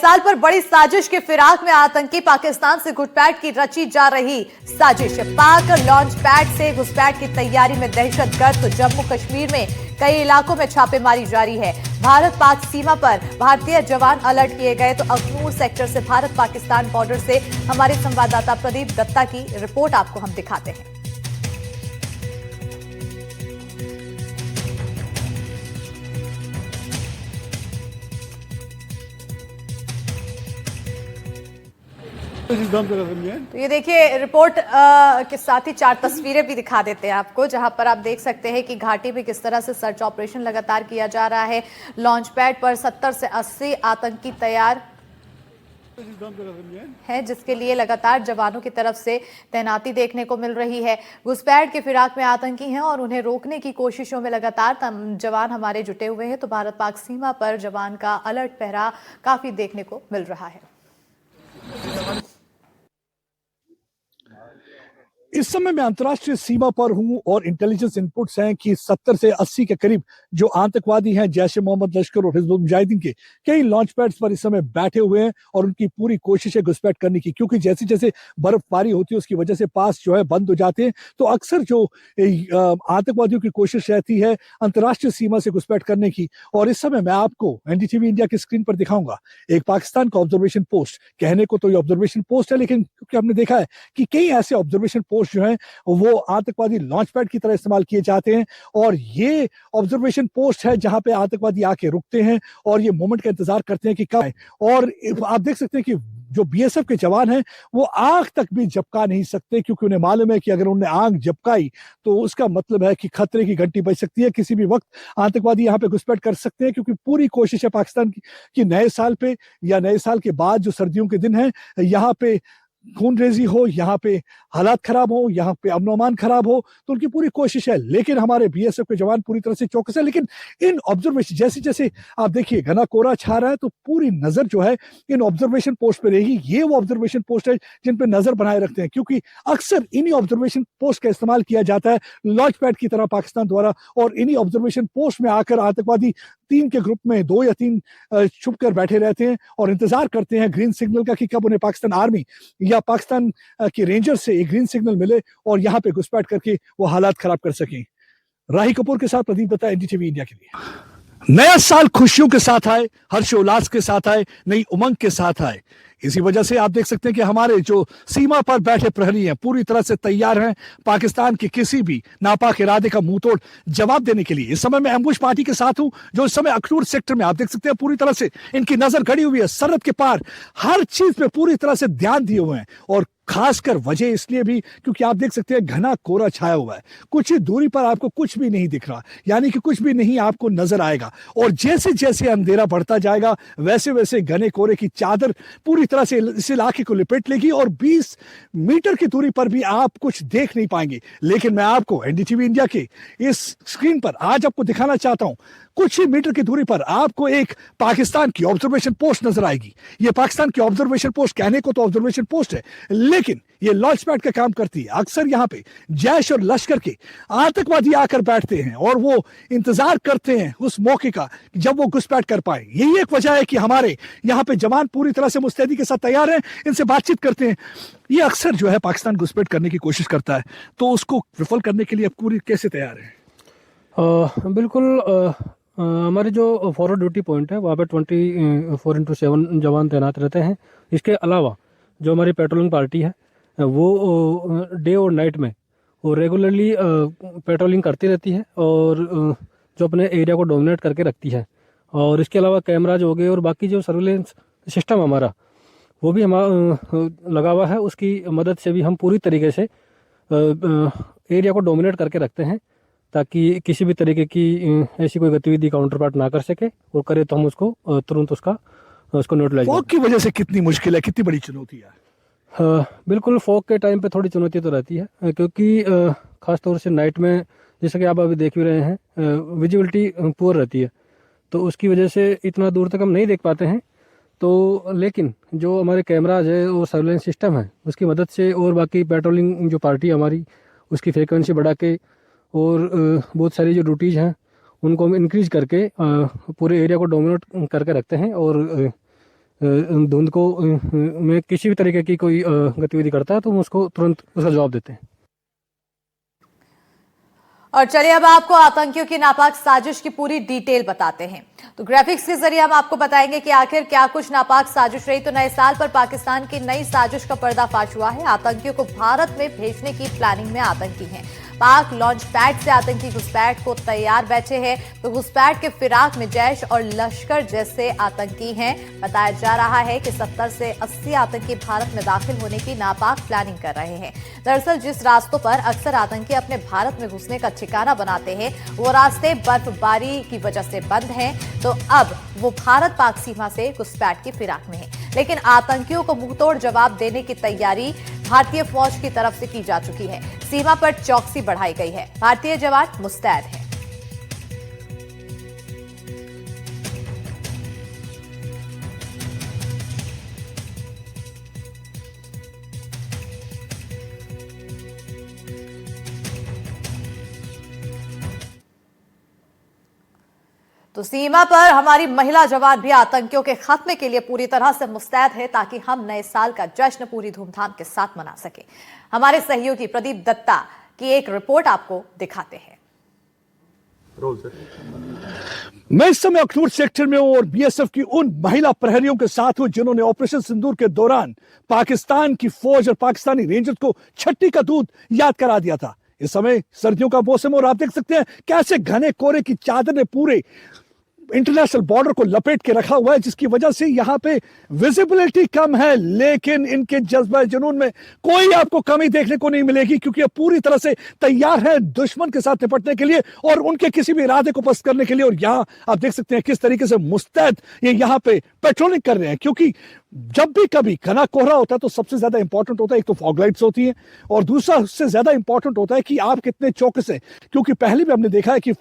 साल पर बड़ी साजिश के फिराक में आतंकी पाकिस्तान से घुसपैठ की रची जा रही साजिश। पाक लॉन्च पैड से घुसपैठ की तैयारी में दहशतगर्द। तो जम्मू कश्मीर में कई इलाकों में छापेमारी जारी है। भारत पाक सीमा पर भारतीय जवान अलर्ट किए गए। तो अखनूर सेक्टर से भारत पाकिस्तान बॉर्डर से हमारे संवाददाता प्रदीप दत्ता की रिपोर्ट आपको हम दिखाते हैं। तो ये देखिए रिपोर्ट के साथ ही 4 तस्वीरें भी दिखा देते हैं आपको, जहां पर आप देख सकते हैं कि घाटी में किस तरह से सर्च ऑपरेशन लगातार किया जा रहा है। लॉन्च पैड पर 70 से 80 आतंकी तैयार है, जिसके लिए लगातार जवानों की तरफ से तैनाती देखने को मिल रही है। घुसपैठ के फिराक में आतंकी हैं और उन्हें रोकने की कोशिशों में लगातार जवान हमारे जुटे हुए हैं। तो भारत पाक सीमा पर जवान का अलर्ट पहरा काफी देखने को मिल रहा है। इस समय मैं अंतर्राष्ट्रीय सीमा पर हूं और इंटेलिजेंस इनपुट्स हैं कि 70 से 80 के करीब जो आतंकवादी हैं जैश ए मोहम्मद, लश्कर और हिजबुल मुजाहिदीन के कई लॉन्च पैड्स पर इस समय बैठे हुए हैं और उनकी पूरी कोशिश है घुसपैठ करने की, क्योंकि जैसे जैसे बर्फबारी होती है उसकी वजह से पास जो है बंद हो जाते हैं। तो अक्सर जो आतंकवादियों की कोशिश रहती है अंतर्राष्ट्रीय सीमा से घुसपैठ करने की। और इस समय मैं आपको एनडीटीवी इंडिया की स्क्रीन पर दिखाऊंगा एक पाकिस्तान का ऑब्जर्वेशन पोस्ट। कहने को तो ये ऑब्जर्वेशन पोस्ट है, लेकिन क्योंकि हमने देखा है कि कई ऐसे ऑब्जर्वेशन पोस्ट जो है वो आतंकवादी लॉन्च पैड की तरह इस्तेमाल किए जाते हैं। और ये ऑब्जर्वेशन पोस्ट है जहां पे आतंकवादी आके रुकते हैं और ये मोमेंट का इंतजार करते हैं कि कब आए। और आप देख सकते हैं कि जो बीएसएफ के जवान हैं वो आग तक भी झपका नहीं सकते, क्योंकि उन्हें मालूम है कि अगर उन्हें आग झपकाई तो उसका मतलब है कि खतरे की घंटी बज सकती है। किसी भी वक्त आतंकवादी यहाँ पे घुसपैठ कर सकते हैं, क्योंकि पूरी कोशिश है पाकिस्तान की कि नए साल पे या नए साल के बाद जो सर्दियों के दिन है यहाँ पे खूनरेजी हो, यहाँ पे हालात खराब हो, यहाँ पे अमन खराब हो। तो उनकी पूरी कोशिश है, लेकिन हमारे बीएसएफ के जवान पूरी तरह से चौकस है। लेकिन इन ऑब्जर्वेशन जैसे जैसे आप देखिए घना कोहरा छा रहा है तो पूरी नजर जो है इन ऑब्जर्वेशन पोस्ट पे रहेगी। ये वो ऑब्जर्वेशन पोस्ट है जिन पे नजर बनाए रखते हैं, क्योंकि अक्सर इन्हीं ऑब्जर्वेशन पोस्ट का इस्तेमाल किया जाता है लॉन्च पैड की तरह पाकिस्तान द्वारा। और इन्हीं ऑब्जर्वेशन पोस्ट में आकर आतंकवादी 3 के ग्रुप में 2 या 3 छुप कर बैठे रहते हैं और इंतजार करते हैं ग्रीन सिग्नल का कि कब उन्हें पाकिस्तान आर्मी या पाकिस्तान के रेंजर से एक ग्रीन सिग्नल मिले और यहाँ पे घुसपैठ करके वो हालात खराब कर सकें। राही कपूर के साथ प्रदीप दत्ता, एनडीटीवी इंडिया के लिए। नया साल खुशियों के साथ आए, हर्षोल्लास के साथ आए, नई उमंग के साथ आए। इसी वजह से आप देख सकते हैं कि हमारे जो सीमा पर बैठे प्रहरी हैं पूरी तरह से तैयार हैं पाकिस्तान के किसी भी नापाक इरादे का मुंहतोड़ जवाब देने के लिए। इस समय मैं एम्बुश पार्टी के साथ हूं जो इस समय अखनूर सेक्टर में आप देख सकते हैं पूरी तरह से इनकी नजर गड़ी हुई है सरहद के पार, हर चीज पे पूरी तरह से ध्यान दिए हुए हैं। और खासकर वजह इसलिए भी क्योंकि आप देख सकते हैं घना कोहरा छाया हुआ है, कुछ ही दूरी पर आपको कुछ भी नहीं दिख रहा, यानी कि कुछ भी नहीं आपको नजर आएगा। और जैसे जैसे अंधेरा बढ़ता जाएगा वैसे वैसे घने कोहरे की चादर पूरी तरह से इस इलाके को लिपेट लेगी और 20 मीटर की दूरी पर भी आप कुछ देख नहीं पाएंगे। लेकिन मैं आपको एनडीटीवी इंडिया के इस स्क्रीन पर आज आपको दिखाना चाहता हूं, कुछ ही मीटर की दूरी पर आपको एक पाकिस्तान की ऑब्जर्वेशन पोस्ट नजर आएगी। ये पाकिस्तान की ऑब्जर्वेशन पोस्ट कहने को तो ऑब्जर्वेशन पोस्ट है, लेकिन ये लॉन्च पैड का काम करती है। अक्सर यहाँ पे जैश और लश्कर के आतंकवादी आकर बैठते हैं और वो इंतजार करते हैं उस मौके का जब वो घुसपैठ कर पाए। यही एक वजह है कि हमारे यहाँ पे जवान पूरी तरह से मुस्तैदी के साथ तैयार हैं, इनसे बातचीत करते हैं। ये अक्सर जो है पाकिस्तान घुसपैठ करने की कोशिश करता है, तो उसको विफल करने के लिए अब पूरी कैसे तैयार है? बिल्कुल हमारे जो फॉरवर्ड ड्यूटी पॉइंट है वहाँ पे 24/7 जवान तैनात रहते हैं। इसके अलावा जो हमारी पेट्रोलिंग पार्टी है वो डे और नाइट में वो रेगुलरली पेट्रोलिंग करती रहती है और जो अपने एरिया को डोमिनेट करके रखती है। और इसके अलावा कैमराज हो गए और बाकी जो सर्विलेंस सिस्टम हमारा वो भी हमारा लगा हुआ है, उसकी मदद से भी हम पूरी तरीके से एरिया को डोमिनेट करके रखते हैं ताकि किसी भी तरीके की ऐसी कोई गतिविधि काउंटर पार्ट ना कर सके, और करे तो हम उसको तुरंत उसको न्यूट्रलाइज। फॉग की वजह से कितनी मुश्किल है, कितनी बड़ी चुनौती है? बिल्कुल फॉग के टाइम पे थोड़ी चुनौती तो रहती है, क्योंकि ख़ासतौर से नाइट में जैसा कि आप अभी देख भी रहे हैं विजिबिलिटी पुअर रहती है, तो उसकी वजह से इतना दूर तक हम नहीं देख पाते हैं। तो लेकिन जो हमारे कैमराज है और सर्विलेंस सिस्टम है उसकी मदद से और बाकी पेट्रोलिंग जो पार्टी हमारी उसकी फ्रिक्वेंसी बढ़ा के और बहुत सारी जो ड्यूटीज़ हैं उनको हम इंक्रीज करके पूरे एरिया को डोमिनेट करके रखते हैं और धुंध को में किसी भी तरीके की कोई गतिविधि करता है तो हम उसको तुरंत उसका जवाब देते हैं। और चलिए अब आपको आतंकियों की नापाक साजिश की पूरी डिटेल बताते हैं। तो ग्राफिक्स के जरिए हम आपको बताएंगे कि आखिर क्या कुछ नापाक साजिश रही। तो नए साल पर पाकिस्तान की नई साजिश का पर्दाफाश हुआ है। आतंकियों को भारत में भेजने की प्लानिंग में आतंकी हैं। पाक लॉन्च पैड से आतंकी घुसपैठ को तैयार बैठे हैं। तो घुसपैठ के फिराक में जैश और लश्कर जैसे आतंकी हैं। बताया जा रहा है कि 70 से 80 आतंकी भारत में दाखिल होने की नापाक प्लानिंग कर रहे हैं। दरअसल जिस रास्तों पर अक्सर आतंकी अपने भारत में घुसने का ठिकाना बनाते हैं वो रास्ते बर्फबारी की वजह से बंद हैं। तो अब वो भारत पाक सीमा से घुसपैठ की फिराक में है। लेकिन आतंकियों को मुंहतोड़ जवाब देने की तैयारी भारतीय फौज की तरफ से की जा चुकी है। सीमा पर चौकसी बढ़ाई गई है। भारतीय जवान मुस्तैद हैं। तो सीमा पर हमारी महिला जवान भी आतंकियों के खात्मे के लिए पूरी तरह से मुस्तैद है ताकि हम नए साल का जश्न पूरी धूमधाम के साथ मना सके। हमारे सहयोगी प्रदीप दत्ता की एक रिपोर्ट आपको दिखाते हैं। मैं इस समय अखनूर सेक्टर में हूं और बीएसएफ की उन महिला प्रहरियों के साथ हूं जिन्होंने ऑपरेशन सिंदूर के दौरान पाकिस्तान की फौज और पाकिस्तानी रेंजर्स को छट्टी का दूध याद करा दिया था। इस समय सर्दियों का मौसम और आप देख सकते हैं कैसे घने कोहरे की चादर ने पूरे इंटरनेशनल बॉर्डर को लपेट के रखा हुआ है, जिसकी वजह से यहाँ पे विजिबिलिटी कम है। लेकिन इनके जज्बा जुनून में कोई आपको कमी देखने को नहीं मिलेगी क्योंकि ये पूरी तरह से तैयार है दुश्मन के साथ निपटने के लिए और उनके किसी भी इरादे को पस्त करने के लिए। और यहाँ आप देख सकते हैं किस तरीके से मुस्तैद ये यहाँ पे पेट्रोलिंग कर रहे हैं, क्योंकि जब भी कभी घना कोहरा होता है तो सबसे ज्यादा इंपॉर्टेंट होता है एक तो फॉग लाइट्स होती है और दूसरा उससे ज्यादा इंपॉर्टेंट होता है कि आप कितने चौकस हैं। क्योंकि पहले भी हमने देखा है कि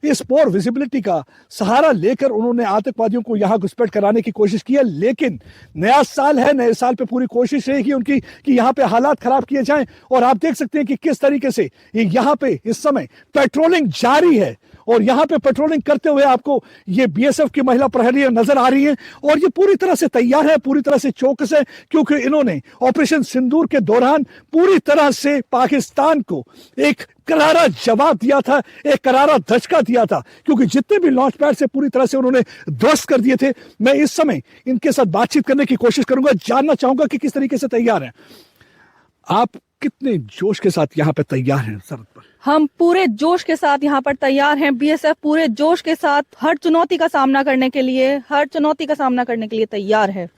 इस पोर विजिबिलिटी का सहारा लेकर उन्होंने आतंकवादियों को यहां घुसपैठ कराने की कोशिश की है। लेकिन नया साल है, नए साल पे पूरी कोशिश रहेगी उनकी कि यहां पे हालात खराब किए जाएं। और आप देख सकते हैं कि किस तरीके से ये यहां पे इस समय पेट्रोलिंग जारी है और यहां पे पेट्रोलिंग करते हुए आपको ये बीएसएफ की महिला प्रहरी नजर आ रही है और ये पूरी तरह से तैयार है, पूरी तरह से चौकस है, क्योंकि इन्होंने ऑपरेशन सिंदूर के दौरान पूरी तरह से पाकिस्तान को एक करारा जवाब दिया था, एक करारा धचका दिया था, क्योंकि जितने भी लॉन्च पैड से पूरी तरह से उन्होंने ध्वस्त कर दिए थे। मैं इस समय इनके साथ बातचीत करने की कोशिश करूंगा, जानना चाहूंगा कि किस तरीके से तैयार हैं आप, कितने जोश के साथ यहाँ पे तैयार हैं सरहद पर? हम पूरे जोश के साथ यहाँ पर तैयार हैं। बीएसएफ पूरे जोश के साथ हर चुनौती का सामना करने के लिए तैयार है।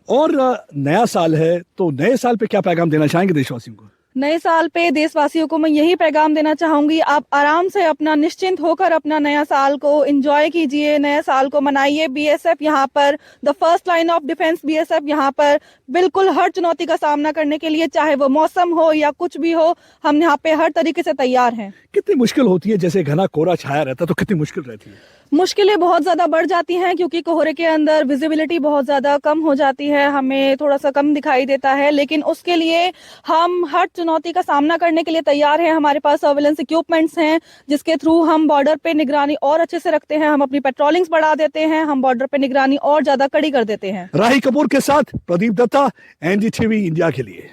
और नया साल है तो नए साल पे क्या पैगाम देना चाहेंगे देशवासियों को? नए साल पे देशवासियों को मैं यही पैगाम देना चाहूंगी, आप आराम से अपना निश्चिंत होकर अपना नया साल को एंजॉय कीजिए, नए साल को मनाइए। बीएसएफ यहाँ पर the first line of defence, BSF यहाँ पर बिल्कुल हर चुनौती का सामना करने के लिए, चाहे वो मौसम हो या कुछ भी हो, हम यहाँ पे हर तरीके से तैयार हैं। कितनी मुश्किल होती है, जैसे घना कोहरा छाया रहता है तो कितनी मुश्किल रहती है? मुश्किलें बहुत ज्यादा बढ़ जाती हैं क्योंकि कोहरे के अंदर विजिबिलिटी बहुत ज्यादा कम हो जाती है, हमें थोड़ा सा कम दिखाई देता है, लेकिन उसके लिए हम हर चुनौती का सामना करने के लिए तैयार हैं। हमारे पास सर्वेलेंस इक्विपमेंट्स हैं जिसके थ्रू हम बॉर्डर पे निगरानी और अच्छे से रखते हैं, हम अपनी पेट्रोलिंग्स बढ़ा देते हैं, हम बॉर्डर पे निगरानी और ज्यादा कड़ी कर देते हैं। राही कपूर के साथ प्रदीप दत्ता, एनडीटीवी इंडिया के लिए।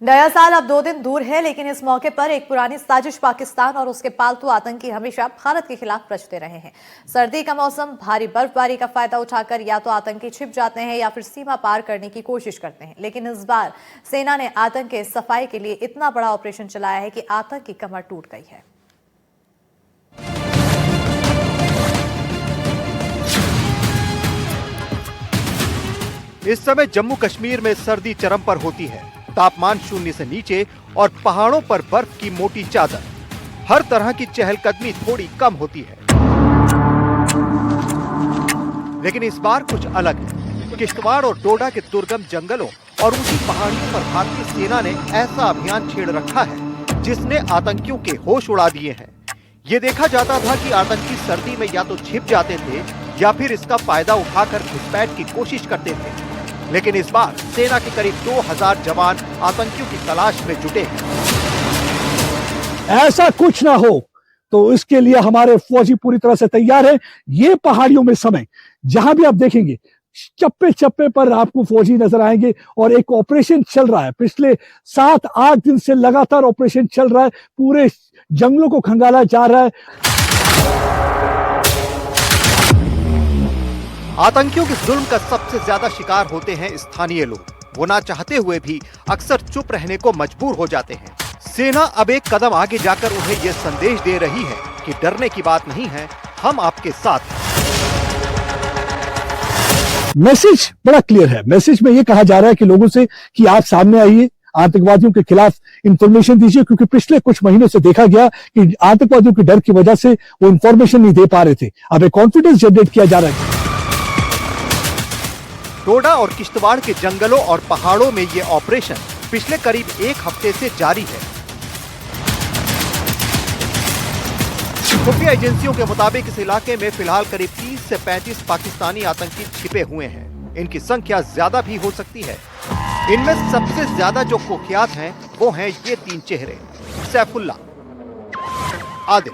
नया साल अब 2 दिन दूर है, लेकिन इस मौके पर एक पुरानी साजिश पाकिस्तान और उसके पालतू आतंकी हमेशा भारत के खिलाफ रचते रहे हैं। सर्दी का मौसम, भारी बर्फबारी का फायदा उठाकर या तो आतंकी छिप जाते हैं या फिर सीमा पार करने की कोशिश करते हैं। लेकिन इस बार सेना ने आतंक के सफाई के लिए इतना बड़ा ऑपरेशन चलाया है कि आतंक की कमर टूट गई है। इस समय जम्मू कश्मीर में सर्दी चरम पर होती है। तापमान 0 से नीचे और पहाड़ों पर बर्फ की मोटी चादर, हर तरह की चहलकदमी थोड़ी कम होती है। लेकिन इस बार कुछ अलग है। किश्तवाड़ और डोडा के दुर्गम जंगलों और ऊंची पहाड़ियों पर भारतीय सेना ने ऐसा अभियान छेड़ रखा है जिसने आतंकियों के होश उड़ा दिए हैं। ये देखा जाता था कि आतंकी सर्दी में या तो छिप जाते थे या फिर इसका फायदा उठाकर घुसपैठ की कोशिश करते थे। लेकिन इस बार सेना के करीब 2000 जवान आतंकियों की तलाश में जुटे हैं। ऐसा कुछ ना हो तो इसके लिए हमारे फौजी पूरी तरह से तैयार हैं। ये पहाड़ियों में समय जहां भी आप देखेंगे चप्पे चप्पे पर आपको फौजी नजर आएंगे और एक ऑपरेशन चल रहा है। पिछले 7-8 दिन से लगातार ऑपरेशन चल रहा है, पूरे जंगलों को खंगाला जा रहा है। आतंकियों के जुल्म का सबसे ज्यादा शिकार होते हैं स्थानीय लोग। वो ना चाहते हुए भी अक्सर चुप रहने को मजबूर हो जाते हैं। सेना अब एक कदम आगे जाकर उन्हें यह संदेश दे रही है कि डरने की बात नहीं है, हम आपके साथ हैं। मैसेज बड़ा क्लियर है। मैसेज में यह कहा जा रहा है कि लोगों से कि आप सामने आइए, आतंकवादियों के खिलाफ इंफॉर्मेशन दीजिए, क्योंकि पिछले कुछ महीनों से देखा गया कि आतंकवादियों के डर की वजह से वो इंफॉर्मेशन नहीं दे पा रहे थे। अब एक कॉन्फिडेंस जनरेट किया जा रहा है। डोडा और किश्तवाड़ के जंगलों और पहाड़ों में ये ऑपरेशन पिछले करीब 1 हफ्ते से जारी है। खुफिया एजेंसियों के मुताबिक इस इलाके में फिलहाल करीब 30 से 35 पाकिस्तानी आतंकी छिपे हुए हैं। इनकी संख्या ज्यादा भी हो सकती है। इनमें सबसे ज्यादा जो कुख्यात हैं वो हैं ये 3 चेहरे, सैफुल्ला, आदिल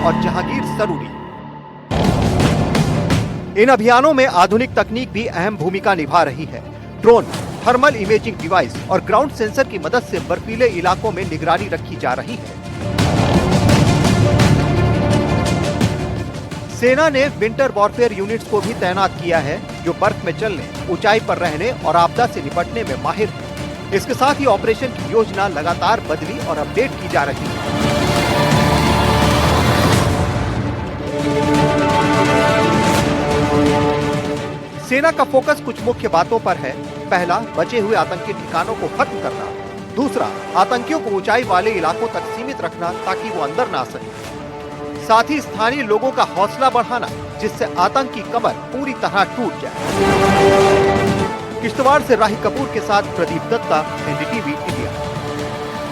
और जहांगीर सरूरी। इन अभियानों में आधुनिक तकनीक भी अहम भूमिका निभा रही है। ड्रोन, थर्मल इमेजिंग डिवाइस और ग्राउंड सेंसर की मदद से बर्फीले इलाकों में निगरानी रखी जा रही है। सेना ने विंटर वॉरफेयर यूनिट्स को भी तैनात किया है, जो बर्फ में चलने, ऊंचाई पर रहने और आपदा से निपटने में माहिर है। इसके साथ ही ऑपरेशन की योजना लगातार बदली और अपडेट की जा रही है। सेना का फोकस कुछ मुख्य बातों पर है। पहला, बचे हुए आतंकी ठिकानों को खत्म करना। दूसरा, आतंकियों को ऊंचाई वाले इलाकों तक सीमित रखना ताकि वो अंदर ना आ सके। साथ ही स्थानीय लोगों का हौसला बढ़ाना, जिससे आतंक की कमर पूरी तरह टूट जाए। किश्तवाड़ से राही कपूर के साथ प्रदीप दत्ता, एनडीटीवी इंडिया।